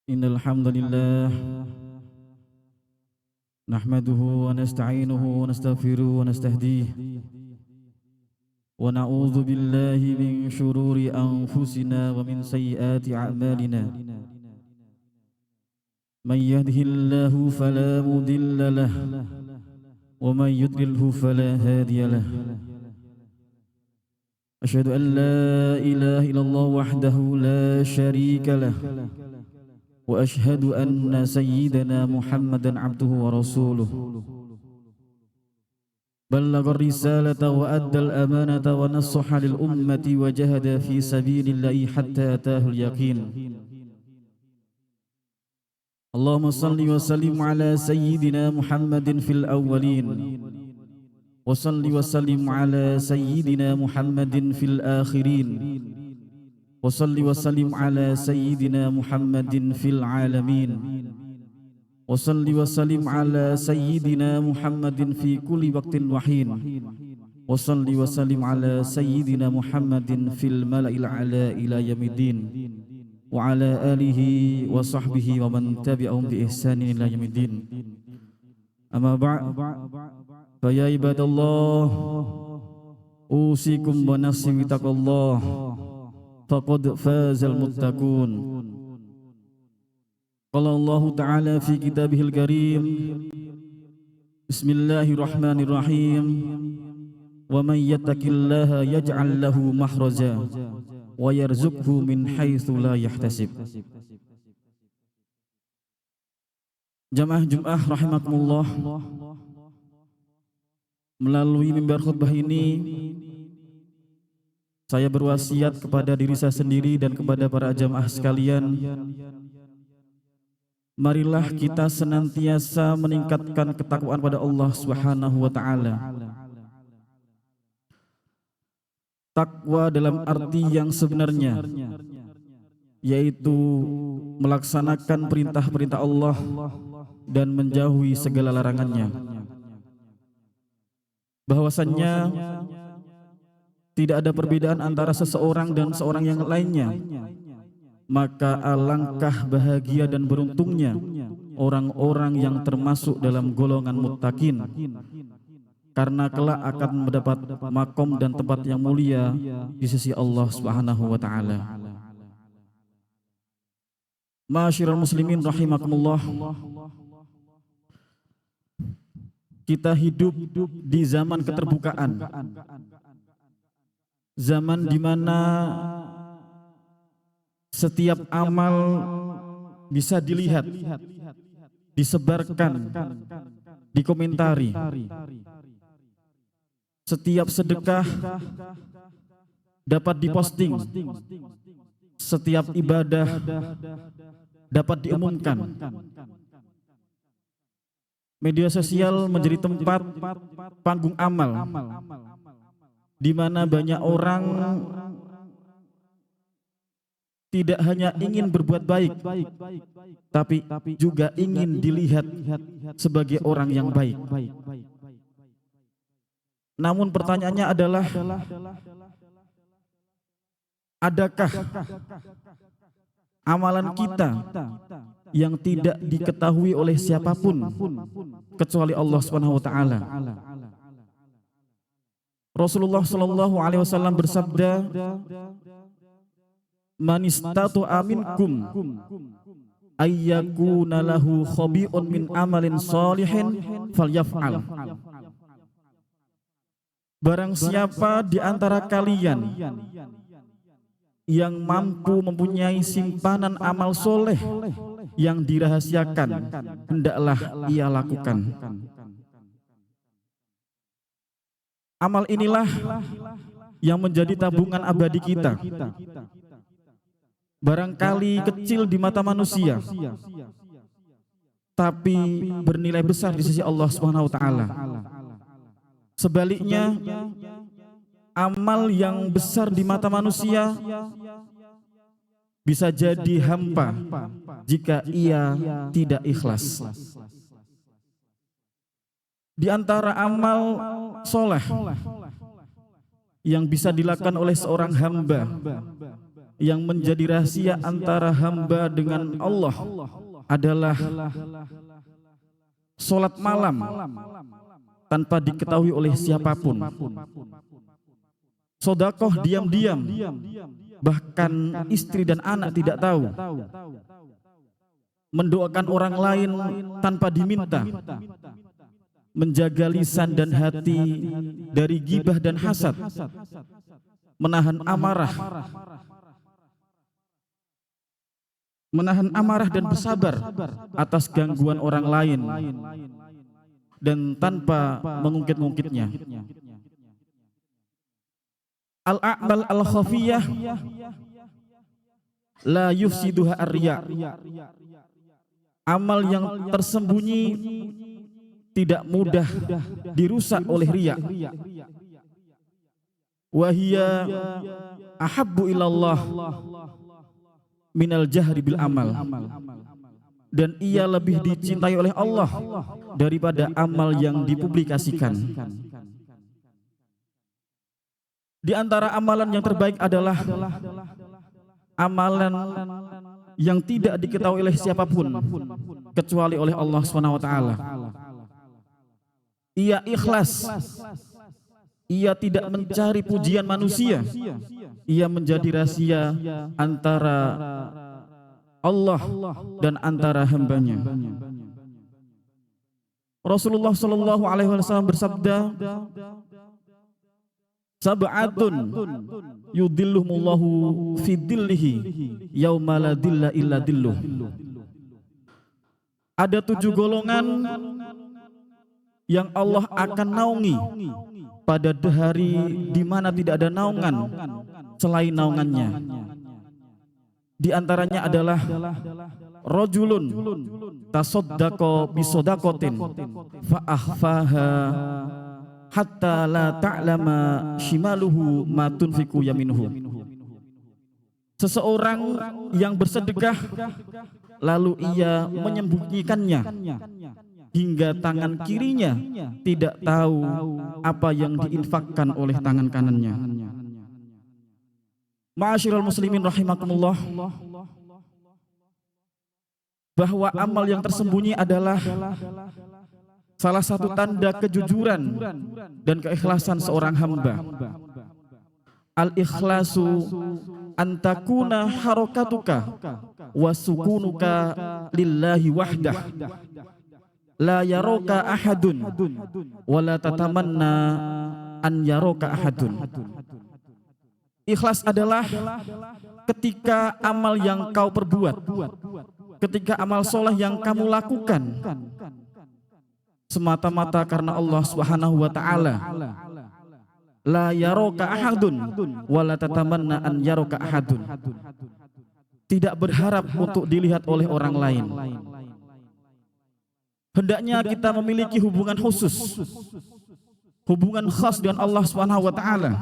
Innal hamdalillah nahmaduhu wa nasta'inuhu wa nastaghfiruhu wa nastahdihi wa na'udzu billahi min shururi anfusina wa min sayyiati a'malina. Man yahdihillahu fala mudilla lahu wa man yudlilhu fala hadiya lahu. Asyhadu an la ilaha illallah wahdahu la syarika lahu wa ashhadu anna sayyidana Muhammadan abduhu wa rasuluh. Ballagha ar-risalata wa adda al-amanata wa nassaha lil ummati wa jahada fi sabilillahi hatta ataahu al-yaqin. Allahumma salli wa sallim ala sayyidina Muhammadin fil awwalin wa salli wa sallim ala sayyidina Muhammadin fil akhirin. وصلي وسلم على سيدنا محمد في العالمين وصلي وسلم على سيدنا محمد في كل وقت وحين وصلي وسلم على سيدنا محمد في الملأ الأعلى إلى يوم الدين وعلى آله وصحبه ومن تبعهم بإحسان إلى يوم الدين. أما بعد فيا عباد الله أوصيكم ونفسي بتقوى الله faqad fazal muttaqun. Qala Allah Ta'ala fi kitabihil karim, Bismillahirrahmanirrahim, wa man yattaqillaha yaj'al lahu makhraja wa yarzuqhu min haitsu la yahtasib. Jamaah Jumat rahimakumullah, melalui mimbar khutbah ini saya berwasiat kepada diri saya sendiri dan kepada para jamaah sekalian, marilah kita senantiasa meningkatkan ketakwaan pada Allah Subhanahu wa taala. Takwa dalam arti yang sebenarnya, yaitu melaksanakan perintah-perintah Allah dan menjauhi segala larangannya. Bahwasannya tidak ada perbedaan antara seseorang dan seorang yang lainnya. Maka alangkah bahagia dan beruntungnya orang-orang yang termasuk dalam golongan muttaqin, karena kelak akan mendapat makom dan tempat yang mulia di sisi Allah Subhanahu wa taala. Ma'asyiral muslimin rahimakumullah, kita hidup di zaman keterbukaan, zaman di mana setiap amal bisa dilihat, disebarkan, dikomentari. Setiap sedekah dapat diposting, setiap ibadah dapat diumumkan. Media sosial menjadi tempat panggung amal, di mana banyak orang tidak hanya ingin berbuat baik, tapi juga ingin dilihat sebagai orang yang baik. Namun pertanyaannya adalah, adakah amalan kita yang tidak diketahui oleh siapapun kecuali Allah Subhanahu wa taala? Rasulullah sallallahu alaihi wasallam bersabda, "Man istata'a minkum ayyakuna lahu khabi'un min amalin shalihin falyaf'al." Barang siapa di antara kalian yang mampu mempunyai simpanan amal soleh yang dirahasiakan, hendaklah ia lakukan. Amal inilah yang menjadi tabungan abadi kita. Barangkali kecil di mata manusia, tapi bernilai besar di sisi Allah Subhanahu wa taala. Sebaliknya, amal yang besar di mata manusia bisa jadi hampa jika ia tidak ikhlas. Di antara amal soleh yang bisa dilakukan oleh seorang hamba yang menjadi rahasia antara hamba dengan Allah adalah sholat malam tanpa diketahui oleh siapapun. Sedekah diam-diam, bahkan istri dan anak tidak tahu. Mendoakan orang lain tanpa diminta. Menjaga lisan dan hati dari ghibah dan hasad. Menahan amarah dan bersabar atas gangguan orang lain dan tanpa mengungkit-ungkitnya. Al-a'mal al-khafiyah la yufsiduha ar-riya. Amal yang tersembunyi tidak mudah dirusak oleh riya. Wa hiya ahabbu ilallah minal jahri bil amal. Dan ia lebih dicintai oleh Allah daripada amal yang dipublikasikan. Di antara amalan yang terbaik adalah amalan yang tidak diketahui oleh siapapun kecuali oleh Allah SWT. Ia ikhlas. Ia tidak mencari pujian manusia. Ia menjadi rahasia antara Allah dan antara hambanya. Rasulullah Shallallahu Alaihi Wasallam bersabda, sab'atun yudhilluhumullahu fi dhillihi yauma la dhilla illa dhilluh. Ada 7 golongan yang Allah akan naungi pada hari di mana tidak ada naungan selain naungannya. Di antaranya adalah rajulun tasaddaqa bisadaqatin fa akhfaha hatta la ta'lama shimaluhu ma tunfiqu yaminuhu. Seseorang yang bersedekah lalu ia menyembunyikannya hingga tangan kirinya tidak tahu apa yang diinfakkan oleh tangan kanannya. Ma'asyiral muslimin rahimakumullah, bahwa amal yang tersembunyi adalah salah satu tanda kejujuran dan keikhlasan seorang hamba. Al-ikhlasu antakuna harakatuka wa sukunuka lillahi wahdah la yaroka ahadun wa la tatamanna an yaroka ahadun. Ikhlas adalah ketika amal yang kau perbuat, ketika amal soleh yang kamu lakukan semata-mata karena Allah Subhanahu wa ta'ala. La yaroka ahadun wa la tatamanna an yaroka ahadun. Tidak berharap untuk dilihat oleh orang lain. Hendaknya kita memiliki hubungan khusus, hubungan khas dengan Allah Subhanahu wa ta'ala.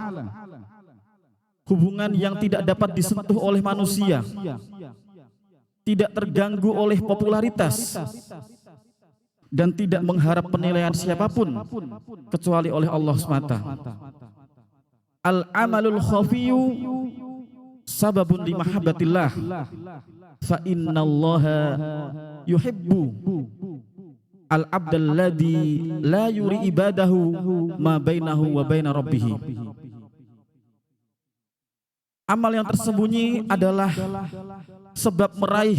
Hubungan yang tidak dapat disentuh oleh manusia, tidak terganggu oleh popularitas, dan tidak mengharap penilaian siapapun kecuali oleh Allah SWT. Al-amalul khafiyu sababun li mahabbatillah fa innallaha yuhibbu al-abdal ladzi la yuri ibadahu ma bainahu wa baina rabbih. Amal yang tersembunyi adalah sebab meraih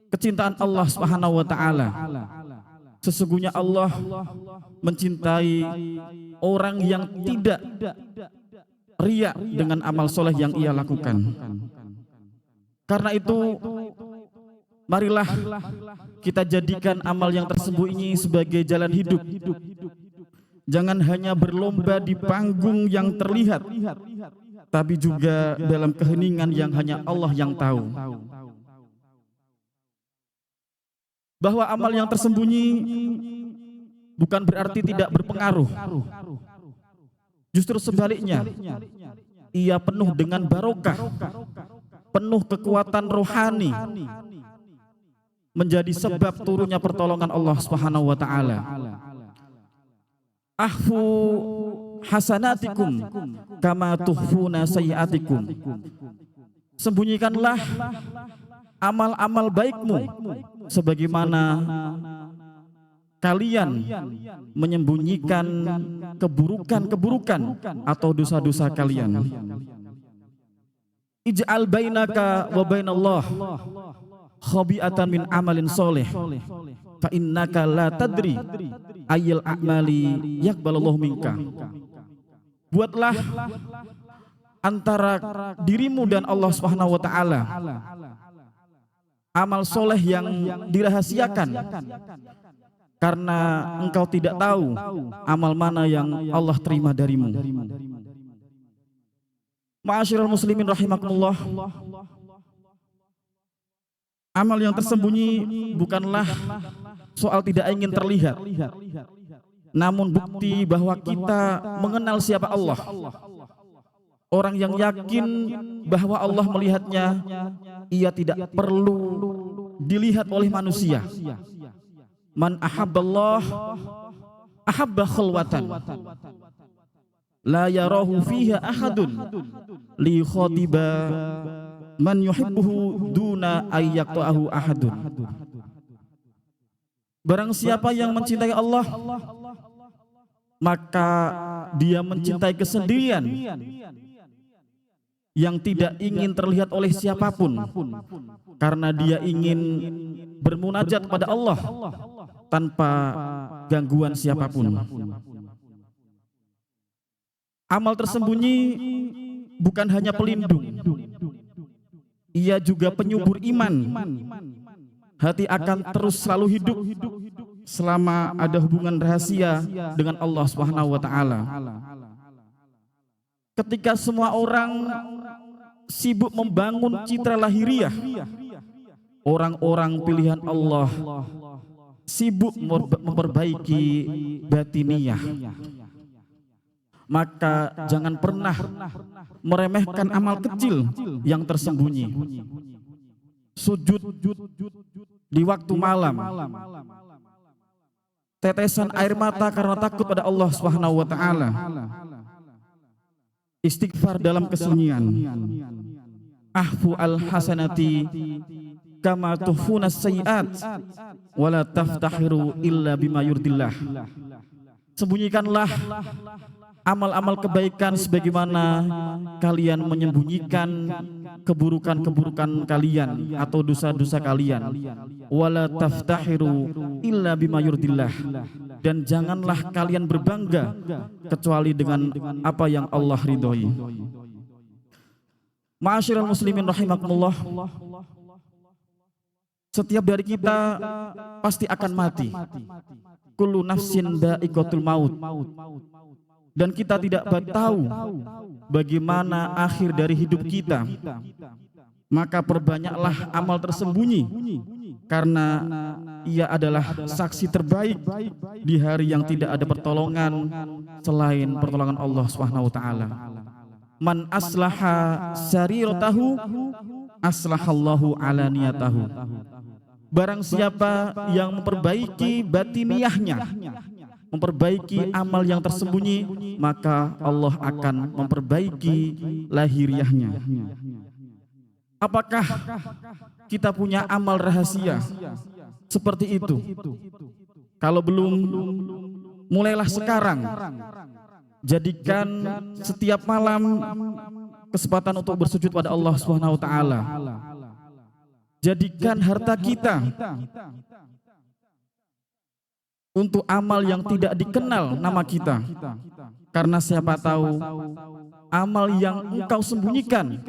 kecintaan Allah Subhanahu wa ta'ala. Sesungguhnya Allah mencintai orang yang tidak riya dengan amal soleh yang ia lakukan. Karena itu, marilah kita jadikan amal yang tersembunyi sebagai jalan hidup. Jangan hanya berlomba di panggung yang terlihat, tapi juga dalam keheningan yang hanya Allah yang tahu. Bahwa amal yang tersembunyi bukan berarti tidak berpengaruh. Justru sebaliknya, ia penuh dengan barokah, penuh kekuatan rohani, menjadi sebab turunnya pertolongan Allah Subhanahu wa ta'ala. Ahfu hasanatikum kama tuhfuna sayyiatikum sembunyikanlah amal-amal baikmu sebagaimana kalian menyembunyikan keburukan-keburukan atau dosa-dosa kalian. Ij'al bainaka wa bainallah khabi'atan min amalin soleh fa innaka la tadri ayyul a'mali yaqbalallahu minka. Buatlah antara dirimu dan Allah Subhanahu wa taala amal soleh yang dirahasiakan, karena engkau tidak tahu amal mana yang Allah terima darimu. Ma'asyiral muslimin rahimakumullah, amal yang tersembunyi bukanlah soal tidak ingin terlihat, namun bukti bahwa kita mengenal siapa Allah. Orang yang yakin bahwa Allah melihatnya, ia tidak perlu dilihat oleh manusia. Man ahabballah ahabba khulwatan la yarahu fiha ahadun li khatiba man yuhibbuhu duna ayyaqtahu ahadun. Barang siapa yang mencintai Allah, maka dia mencintai kesendirian yang tidak ingin terlihat oleh siapapun, karena dia ingin bermunajat kepada Allah tanpa gangguan siapapun. Amal tersembunyi bukan hanya pelindung, ia juga penyubur iman. Hati akan terus selalu hidup selama ada hubungan rahasia dengan Allah Subhanahu wa taala. Ketika semua orang sibuk membangun citra lahiriah, orang-orang pilihan Allah sibuk memperbaiki batiniah. Maka jangan pernah meremehkan amal kecil yang tersembunyi. Sujud di waktu malam, tetesan air mata karena takut pada Allah Subhanahu wa taala, istighfar dalam kesunyian, ahfu al hasanati kama tuhfunas sayyiat wala taftahiru illa bima yurdillah. Sembunyikanlah amal-amal kebaikan sebagaimana kalian menyembunyikan keburukan-keburukan kalian atau dosa-dosa kalian. Wala taftahiru illa bima yurdillah. Dan janganlah kalian berbangga kecuali dengan apa yang Allah ridhoi. Ma'asyiral muslimin rahimakumullah, setiap dari kita pasti akan mati. Kullu nafsin dha'iqatul maut. Dan kita tidak tahu bagaimana akhir dari hidup kita. Maka perbanyaklah amal tersembunyi, karena ia adalah saksi terbaik di hari yang tidak ada pertolongan selain pertolongan Allah Subhanahu wa taala. Man aslaha sariratahu aslahallahu alaniyatahu. Barang siapa yang memperbaiki batiniahnya, memperbaiki amal yang tersembunyi, maka Allah akan memperbaiki lahiriahnya. Apakah kita punya amal rahasia seperti itu? Kalau belum, mulailah sekarang. Jadikan setiap malam kesempatan untuk bersujud pada Allah Subhanahu wa taala. Jadikan harta kita untuk amal yang tidak dikenal nama kita, karena siapa tahu amal yang engkau sembunyikan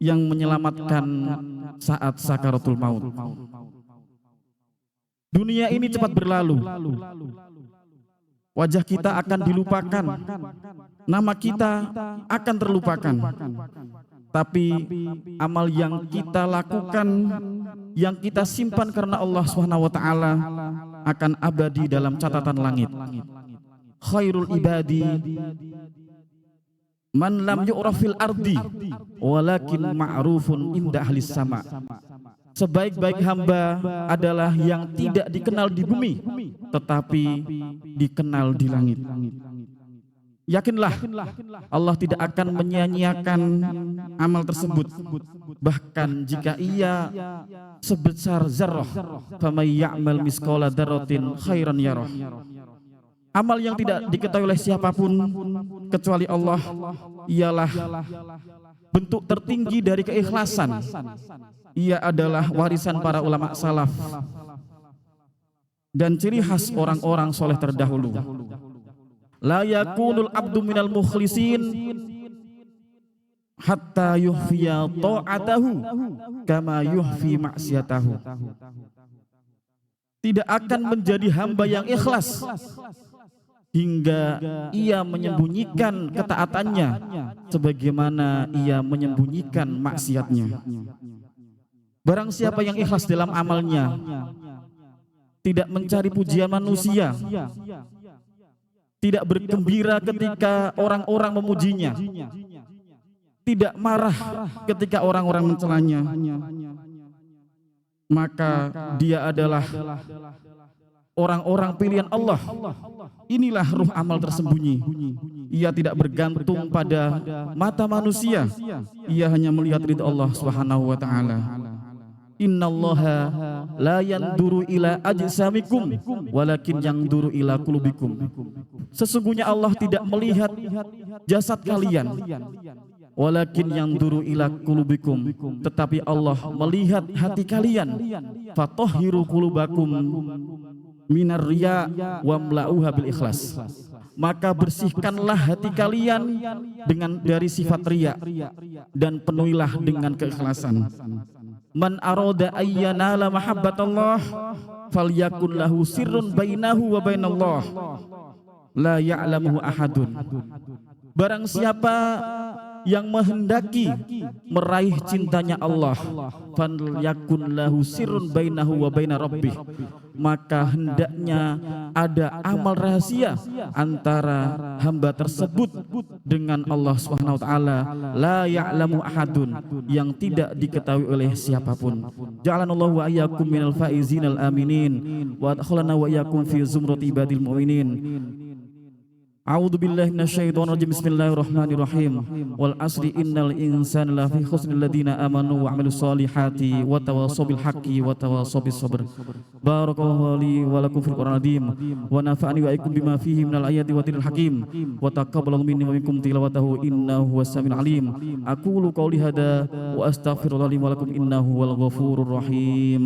yang menyelamatkan saat sakaratul maut. Dunia ini cepat berlalu, wajah kita akan dilupakan, nama kita akan terlupakan, tapi amal yang kita lakukan, yang kita simpan karena Allah Subhanahu wa taala, akan abadi dalam catatan langit. Khairul ibadi man lam yu'rafil ardi walakin ma'rufun inda ahlis sama. Sebaik-baik hamba adalah yang tidak dikenal di bumi tetapi dikenal di langit. Yakinlah Allah tidak akan menyia-nyiakan amal tersebut. Bahkan jika ia sebesar zarrah, faman ya'mal misqala dzarratin khairan yarah. Amal yang tidak diketahui oleh siapapun kecuali Allah ialah bentuk tertinggi dari keikhlasan. Ia adalah warisan para ulama salaf dan ciri khas orang-orang soleh terdahulu. La yakunul abdu minal mukhlisin hatta yuhfiya ta'atahu kama yuhfi maksiatahu. Tidak akan menjadi hamba yang ikhlas hingga ia menyembunyikan ketaatannya sebagaimana ia menyembunyikan maksiatnya. Barang siapa yang ikhlas dalam amalnya, tidak mencari pujian manusia, tidak bergembira ketika orang-orang memujinya, tidak marah ketika orang-orang mencelanya, maka dia adalah orang-orang pilihan Allah. Inilah ruh amal tersembunyi. Ia tidak bergantung pada mata manusia. Ia hanya melihat ridha Allah Subhanahu wa taala. Innallaha la yanduru ila ajsamikum walakin yanduru ila qulubikum. Sesungguhnya Allah tidak melihat jasad kalian, walakin yanduru ila qulubikum, tetapi Allah melihat hati kalian. Fatahhiru qulubakum minar riya wa mla'uha bil ikhlas. Maka bersihkanlah hati kalian dari sifat riya dan penuhilah dengan keikhlasan. Man arada ayyanala mahabbatallah falyakun lahu sirrun bainahu wa bainallah la ya'lamuhu ahadun. Barang siapa yang menghendaki meraih cintanya Allah, falyakun lahu sirrun bainahu wa baina rabbih, maka hendaknya ada amal rahasia antara hamba tersebut dengan Allah Subhanahu wa taala, la ya'lamu ahadun, yang tidak diketahui oleh siapapun. Ja'alanallahu wa iyyakum minal faizinal aminin wa adkhalana wa iyyakum fi zumrati ibadil mu'minin. A'udzu billahi minasyaitonir rajim. Bismillahirrahmanirrahim. Wal asri innal insana lafi khusrin alladziina aamanu wa 'amilus solihati wa tawassaw bil haqqi wa tawassaw bis sabr. Barakallahu li wa lakum fil Qur'anil azim wa nafa'ani wa iyyakum bima fihi minal ayati wa dhikril hakim wa taqabbalallahu minni wa minkum tilawatahu innahu huwas samiul alim. Aqulu qouli hadza wa astaghfirullah li wa lakum innahu huwal ghafurur rahim.